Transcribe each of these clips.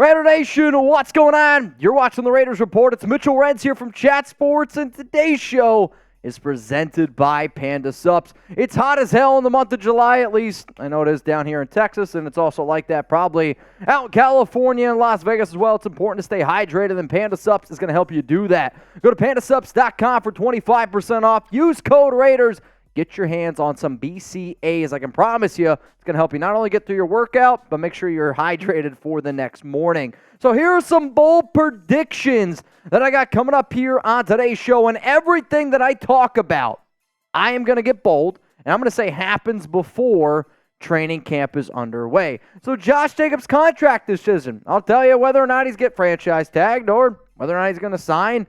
Raider Nation, what's going on? You're watching the Raiders Report. It's Mitchell Renz here from Chat Sports, and today's show is presented by Panda Sups. It's hot as hell in the month of July, at least I know it is down here in Texas, and it's also like that probably out in California and Las Vegas as well. It's important to stay hydrated, and Panda Sups is going to help you do that. Go to pandasups.com for 25% off. Use code Raiders. Get your hands on some BCAAs. I can promise you it's going to help you not only get through your workout, but make sure you're hydrated for the next morning. So here are some bold predictions that I got coming up here on today's show. And everything that I talk about, I am going to get bold, and I'm going to say happens before training camp is underway. So Josh Jacobs' contract decision. I'll tell you whether or not he's get franchise tagged or whether or not he's going to sign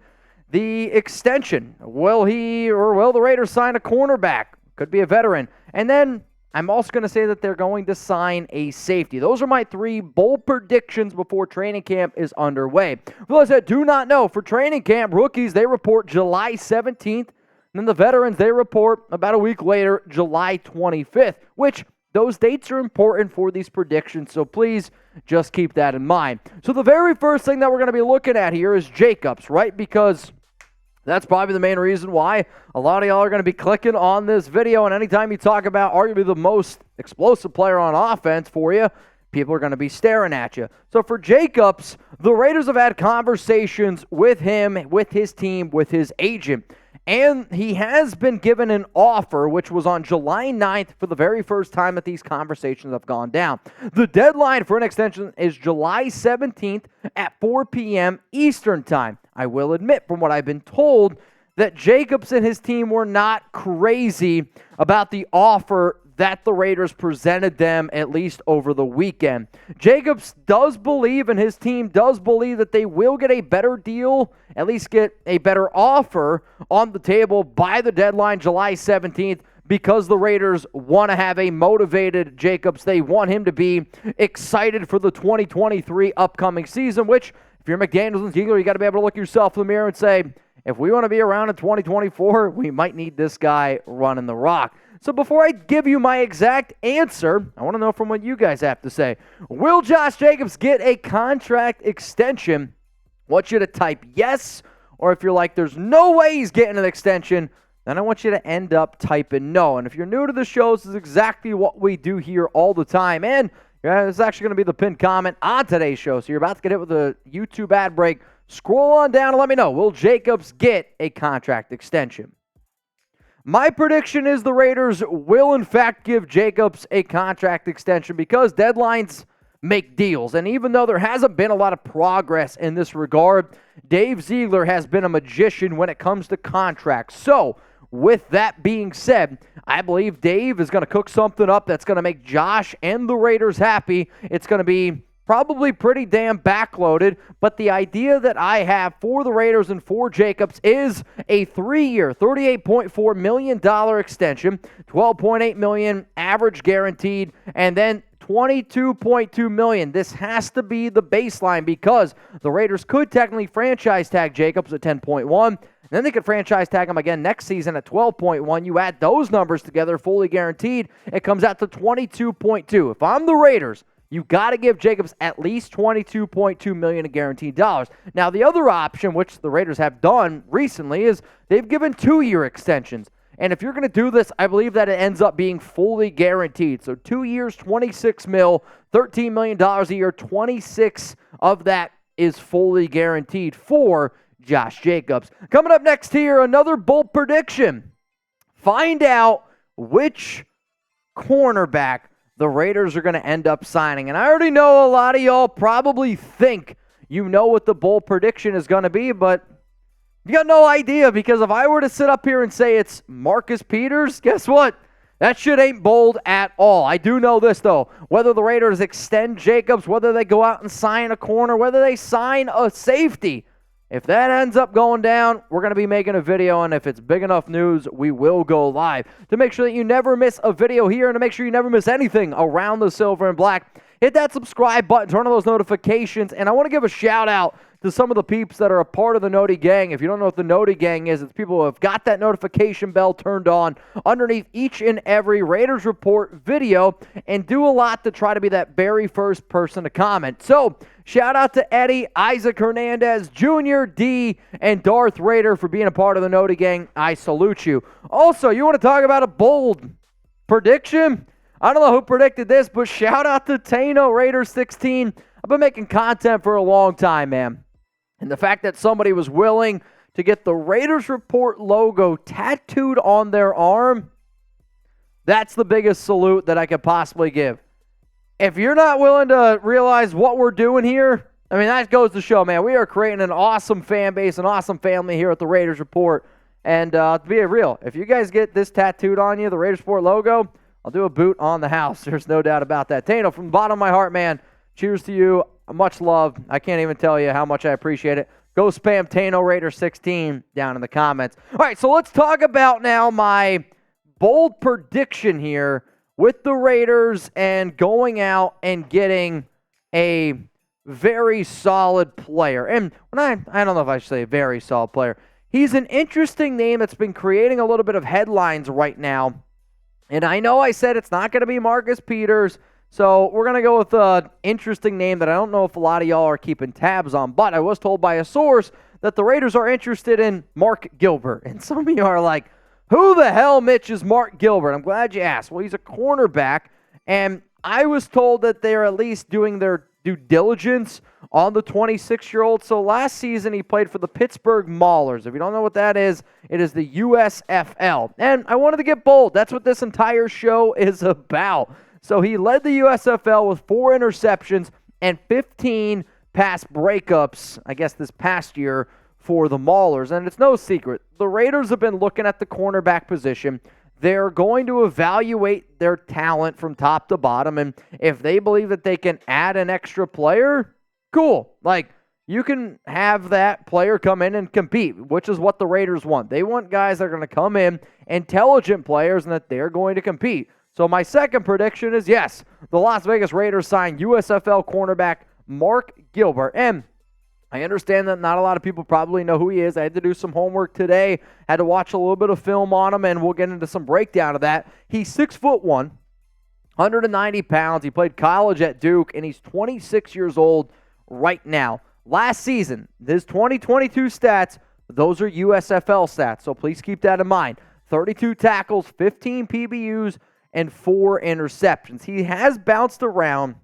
the extension. Will he or will the Raiders sign a cornerback? Could be a veteran. And then I'm also going to say that they're going to sign a safety. Those are my three bold predictions before training camp is underway. For those that do not know, for training camp, rookies, they report July 17th. And then the veterans, they report about a week later, July 25th, which those dates are important for these predictions, so please just keep that in mind. So the very first thing that we're going to be looking at here is Jacobs, right? Because that's probably the main reason why a lot of y'all are going to be clicking on this video. And anytime you talk about arguably the most explosive player on offense for you, people are going to be staring at you. So for Jacobs, the Raiders have had conversations with him, with his team, with his agent. And he has been given an offer, which was on July 9th for the very first time that these conversations have gone down. The deadline for an extension is July 17th at 4 p.m. Eastern Time. I will admit, from what I've been told, that Jacobs and his team were not crazy about the offer that the Raiders presented them, at least over the weekend. Jacobs does believe, and his team does believe, that they will get a better deal, at least get a better offer on the table by the deadline, July 17th, because the Raiders want to have a motivated Jacobs. They want him to be excited for the 2023 upcoming season, which, if you're McDaniels and Ziegler, you got to be able to look yourself in the mirror and say, if we want to be around in 2024, we might need this guy running the rock. So before I give you my exact answer, I want to know from what you guys have to say. Will Josh Jacobs get a contract extension? I want you to type yes, or if you're like, there's no way he's getting an extension, then I want you to end up typing no. And if you're new to the show, this is exactly what we do here all the time. And it's actually going to be the pinned comment on today's show. So you're about to get hit with a YouTube ad break. Scroll on down and let me know. Will Jacobs get a contract extension? My prediction is the Raiders will, in fact, give Jacobs a contract extension because deadlines make deals. And even though there hasn't been a lot of progress in this regard, Dave Ziegler has been a magician when it comes to contracts. So, with that being said, I believe Dave is going to cook something up that's going to make Josh and the Raiders happy. It's going to be probably pretty damn backloaded, but the idea that I have for the Raiders and for Jacobs is a 3-year, $38.4 million extension, $12.8 million average guaranteed, and then $22.2 million. This has to be the baseline because the Raiders could technically franchise tag Jacobs at 10.1. Then they could franchise tag him again next season at 12.1. You add those numbers together, fully guaranteed, it comes out to 22.2. If I'm the Raiders, you got to give Jacobs at least $22.2 million in guaranteed dollars. Now, the other option, which the Raiders have done recently, is they've given 2-year extensions. And if you're going to do this, I believe that it ends up being fully guaranteed. So 2 years, $26 million, $13 million a year, 26 of that is fully guaranteed for Josh Jacobs. Coming up next here, another bold prediction. Find out which cornerback the Raiders are going to end up signing. And I already know a lot of y'all probably think you know what the bold prediction is going to be, but you got no idea, because if I were to sit up here and say it's Marcus Peters, guess what? That shit ain't bold at all. I do know this, though. Whether the Raiders extend Jacobs, whether they go out and sign a corner, whether they sign a safety, if that ends up going down, we're going to be making a video, and if it's big enough news, we will go live. To make sure that you never miss a video here and to make sure you never miss anything around the silver and black, hit that subscribe button, turn on those notifications, and I want to give a shout out to some of the peeps that are a part of the Noti Gang. If you don't know what the Noti Gang is, it's people who have got that notification bell turned on underneath each and every Raiders Report video and do a lot to try to be that very first person to comment. So, shout out to Eddie, Isaac Hernandez, Junior, D, and Darth Raider for being a part of the Noti Gang. I salute you. Also, you want to talk about a bold prediction? I don't know who predicted this, but shout out to Tano Raider 16. I've been making content for a long time, man. And the fact that somebody was willing to get the Raiders Report logo tattooed on their arm, that's the biggest salute that I could possibly give. If you're not willing to realize what we're doing here, I mean, that goes to show, man, we are creating an awesome fan base, an awesome family here at the Raiders Report. And to be real, if you guys get this tattooed on you, the Raiders Report logo, I'll do a boot on the house. There's no doubt about that. Tano, from the bottom of my heart, man, cheers to you. Much love. I can't even tell you how much I appreciate it. Go spam Tano Raider 16 down in the comments. All right, so let's talk about now my bold prediction here with the Raiders and going out and getting a very solid player. And when I don't know if I should say a very solid player. He's an interesting name that's been creating a little bit of headlines right now. And I know I said it's not going to be Marcus Peters. So we're going to go with an interesting name that I don't know if a lot of y'all are keeping tabs on, but I was told by a source that the Raiders are interested in Mark Gilbert. And some of you are like, who the hell, Mitch, is Mark Gilbert? I'm glad you asked. Well, he's a cornerback, and I was told that they're at least doing their due diligence on the 26-year-old. So last season he played for the Pittsburgh Maulers. If you don't know what that is, it is the USFL. And I wanted to get bold. That's what this entire show is about. So he led the USFL with 4 interceptions and 15 pass breakups, I guess, this past year for the Maulers. And it's no secret. The Raiders have been looking at the cornerback position. They're going to evaluate their talent from top to bottom. And if they believe that they can add an extra player, cool. Like, you can have that player come in and compete, which is what the Raiders want. They want guys that are going to come in, intelligent players, and that they're going to compete. So my second prediction is, yes, the Las Vegas Raiders signed USFL cornerback Mark Gilbert. And I understand that not a lot of people probably know who he is. I had to do some homework today, had to watch a little bit of film on him, and we'll get into some breakdown of that. He's 6'1", 190 pounds. He played college at Duke, and he's 26 years old right now. Last season, his 2022 stats, those are USFL stats, so please keep that in mind. 32 tackles, 15 PBUs, and 4 interceptions. He has bounced around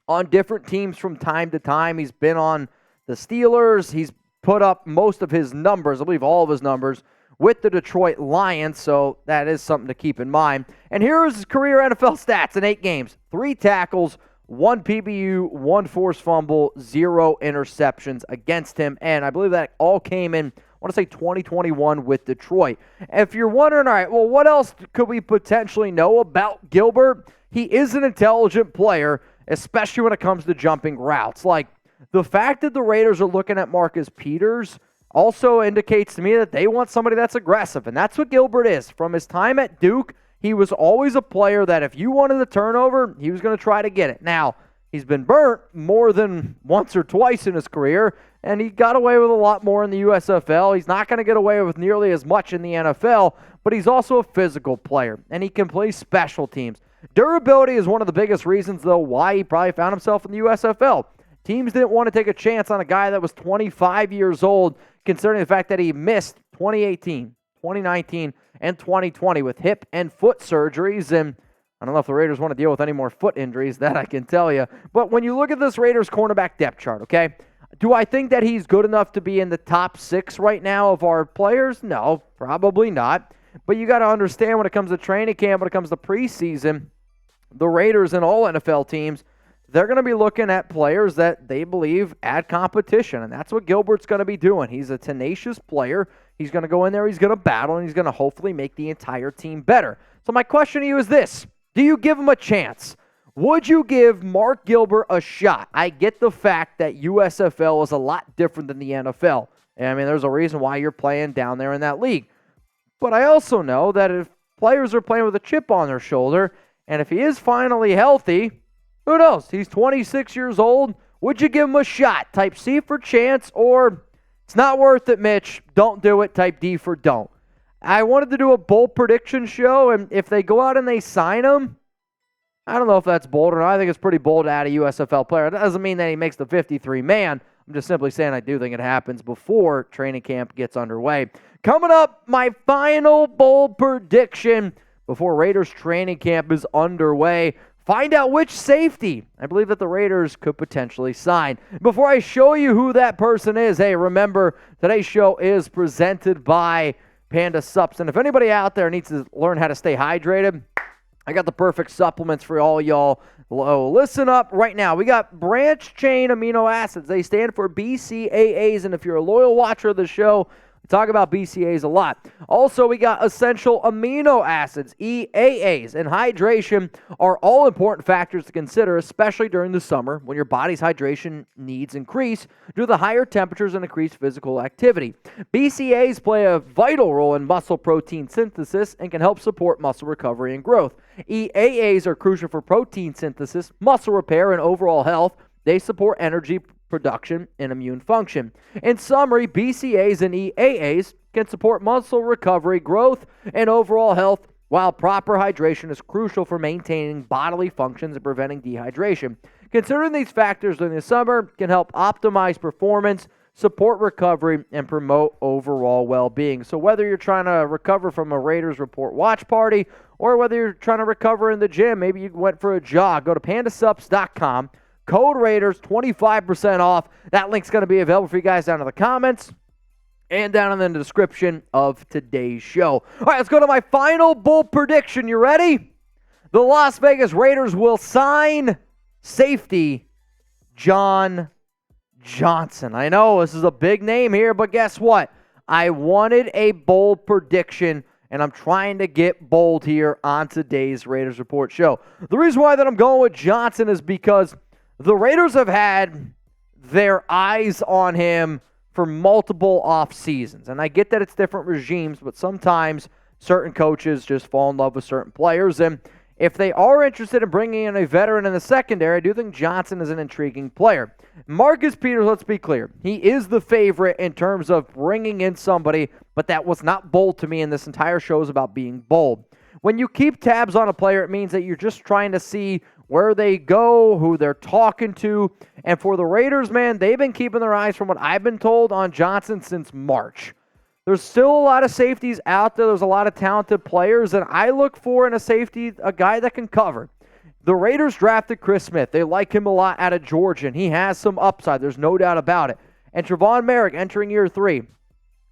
on different teams from time to time. He's been on the Steelers. He's put up most of his numbers, I believe all of his numbers, with the Detroit Lions, so that is something to keep in mind. And here is his career NFL stats in 8 games. 3 tackles, 1 PBU, 1 forced fumble, 0 interceptions against him. And I believe that all came in, I want to say 2021 with Detroit. If you're wondering, all right, well, what else could we potentially know about Gilbert? He is an intelligent player, especially when it comes to jumping routes. Like, the fact that the Raiders are looking at Marcus Peters also indicates to me that they want somebody that's aggressive, and that's what Gilbert is. From his time at Duke, he was always a player that if you wanted a turnover, he was going to try to get it. Now, he's been burnt more than once or twice in his career, and he got away with a lot more in the USFL. He's not going to get away with nearly as much in the NFL, but he's also a physical player, and he can play special teams. Durability is one of the biggest reasons, though, why he probably found himself in the USFL. Teams didn't want to take a chance on a guy that was 25 years old, considering the fact that he missed 2018, 2019, and 2020 with hip and foot surgeries. And I don't know if the Raiders want to deal with any more foot injuries, that I can tell you. But when you look at this Raiders cornerback depth chart, okay, do I think that he's good enough to be in the top 6 right now of our players? No, probably not. But you got to understand, when it comes to training camp, when it comes to preseason, the Raiders and all NFL teams, they're going to be looking at players that they believe add competition, and that's what Gilbert's going to be doing. He's a tenacious player. He's going to go in there, he's going to battle, and he's going to hopefully make the entire team better. So my question to you is this: do you give him a chance? Would you give Mark Gilbert a shot? I get the fact that USFL is a lot different than the NFL. And I mean, there's a reason why you're playing down there in that league. But I also know that if players are playing with a chip on their shoulder, and if he is finally healthy, who knows? He's 26 years old. Would you give him a shot? Type C for chance, or it's not worth it, Mitch. Don't do it. Type D for don't. I wanted to do a bold prediction show, and if they go out and they sign him, I don't know if that's bold or not. I think it's pretty bold to add a USFL player. That doesn't mean that he makes the 53-man. I'm just simply saying I do think it happens before training camp gets underway. Coming up, my final bold prediction before Raiders training camp is underway. Find out which safety I believe that the Raiders could potentially sign. Before I show you who that person is, hey, remember, today's show is presented by Panda Sups. And if anybody out there needs to learn how to stay hydrated, I got the perfect supplements for all y'all. Listen up right now. We got branch-chain amino acids. They stand for BCAAs, and if you're a loyal watcher of the show, we talk about BCAAs a lot. Also, we got essential amino acids, EAAs, and hydration are all important factors to consider, especially during the summer when your body's hydration needs increase due to the higher temperatures and increased physical activity. BCAAs play a vital role in muscle protein synthesis and can help support muscle recovery and growth. EAAs are crucial for protein synthesis, muscle repair, and overall health. They support energy production and immune function. In summary, BCAAs and EAAs can support muscle recovery, growth, and overall health, while proper hydration is crucial for maintaining bodily functions and preventing dehydration. Considering these factors during the summer can help optimize performance, support recovery, and promote overall well-being. So whether you're trying to recover from a Raiders Report watch party or whether you're trying to recover in the gym, maybe you went for a jog, go to pandasups.com. Code Raiders, 25% off. That link's going to be available for you guys down in the comments and down in the description of today's show. All right, let's go to my final bold prediction. You ready? The Las Vegas Raiders will sign safety John Johnson. I know this is a big name here, but guess what? I wanted a bold prediction, and I'm trying to get bold here on today's Raiders Report show. The reason why that I'm going with Johnson is because the Raiders have had their eyes on him for multiple off seasons. And I get that it's different regimes, but sometimes certain coaches just fall in love with certain players. And if they are interested in bringing in a veteran in the secondary, I do think Johnson is an intriguing player. Marcus Peters, let's be clear, he is the favorite in terms of bringing in somebody, but that was not bold to me, and this entire show is about being bold. When you keep tabs on a player, it means that you're just trying to see where they go, who they're talking to. And for the Raiders, man, they've been keeping their eyes, from what I've been told, on Johnson since March. There's still a lot of safeties out there. There's a lot of talented players, and I look for in a safety a guy that can cover. The Raiders drafted Chris Smith. They like him a lot out of Georgia, and he has some upside. There's no doubt about it. And Trevon Merrick entering year 3.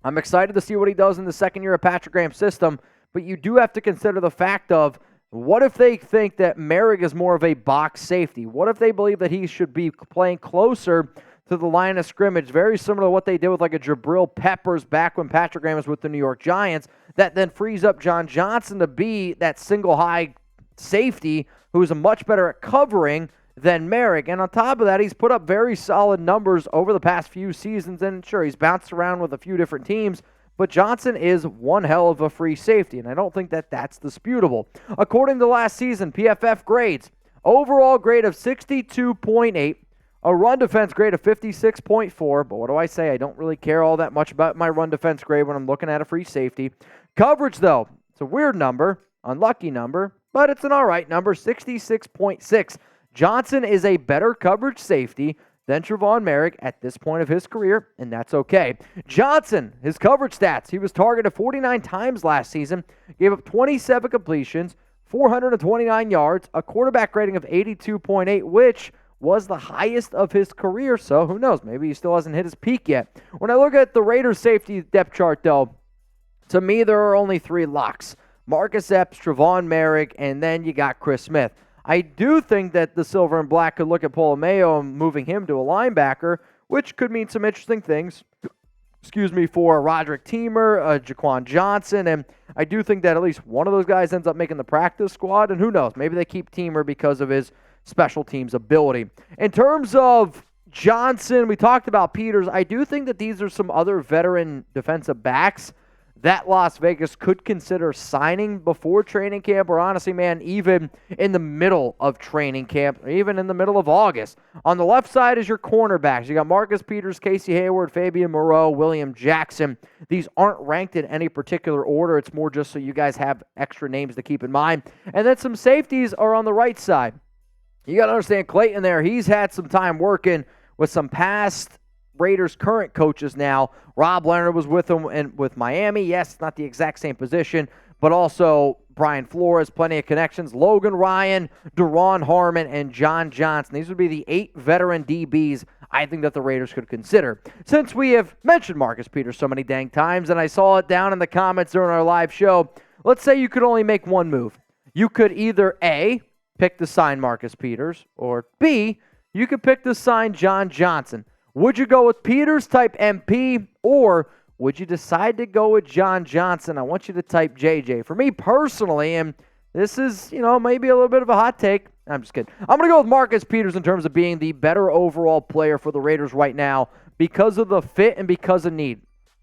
I'm excited to see what he does in the second year of Patrick Graham's system, but you do have to consider the fact of, what if they think that Merrick is more of a box safety? What if they believe that he should be playing closer to the line of scrimmage, very similar to what they did with like a Jabril Peppers back when Patrick Graham was with the New York Giants, that then frees up John Johnson to be that single high safety who is much better at covering than Merrick. And on top of that, he's put up very solid numbers over the past few seasons, and sure, he's bounced around with a few different teams, but Johnson is one hell of a free safety, and I don't think that that's disputable. According to last season, PFF grades, overall grade of 62.8, a run defense grade of 56.4, but what do I say? I don't really care all that much about my run defense grade when I'm looking at a free safety. Coverage, though, it's a weird number, unlucky number, but it's an all right number, 66.6. Johnson is a better coverage safety than Trevon Merrick at this point of his career, and that's okay. Johnson, his coverage stats, he was targeted 49 times last season, gave up 27 completions, 429 yards, a quarterback rating of 82.8, which was the highest of his career, so who knows, maybe he still hasn't hit his peak yet. When I look at the Raiders safety depth chart, though, to me there are only 3 locks. Marcus Epps, Trevon Merrick, and then you got Chris Smith. I do think that the Silver and Black could look at Polamayo and moving him to a linebacker, which could mean some interesting things, for Roderick Teamer, Jaquan Johnson, and I do think that at least one of those guys ends up making the practice squad, and who knows, maybe they keep Teamer because of his special teams ability. In terms of Johnson, we talked about Peters. I do think that these are some other veteran defensive backs that Las Vegas could consider signing before training camp, or honestly, man, even in the middle of training camp, or even in the middle of August. On the left side is your cornerbacks. You got Marcus Peters, Casey Hayward, Fabian Moreau, William Jackson. These aren't ranked in any particular order. It's more just so you guys have extra names to keep in mind. And then some safeties are on the right side. You got to understand Clayton there. He's had some time working with some past Raiders current coaches now. Rob Leonard was with him and with Miami. Yes, not the exact same position, but also Brian Flores, plenty of connections. Logan Ryan, Deron Harmon, and John Johnson. These would be the 8 veteran DBs I think that the Raiders could consider. Since we have mentioned Marcus Peters so many dang times, and I saw it down in the comments during our live show, let's say you could only make one move. You could either A, pick to sign Marcus Peters, or B, you could pick to sign John Johnson. Would you go with Peters, type MP, or would you decide to go with John Johnson? I want you to type JJ. For me personally, and this is, maybe a little bit of a hot take. I'm just kidding. I'm going to go with Marcus Peters in terms of being the better overall player for the Raiders right now because of the fit and because of need.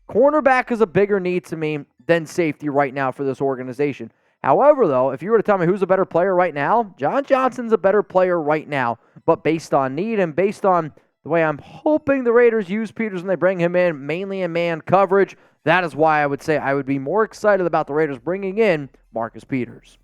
Cornerback is a bigger need to me than safety right now for this organization. However, though, if you were to tell me who's a better player right now, John Johnson's a better player right now. But based on need and based on the way I'm hoping the Raiders use Peters when they bring him in, mainly in man coverage, that is why I would say I would be more excited about the Raiders bringing in Marcus Peters.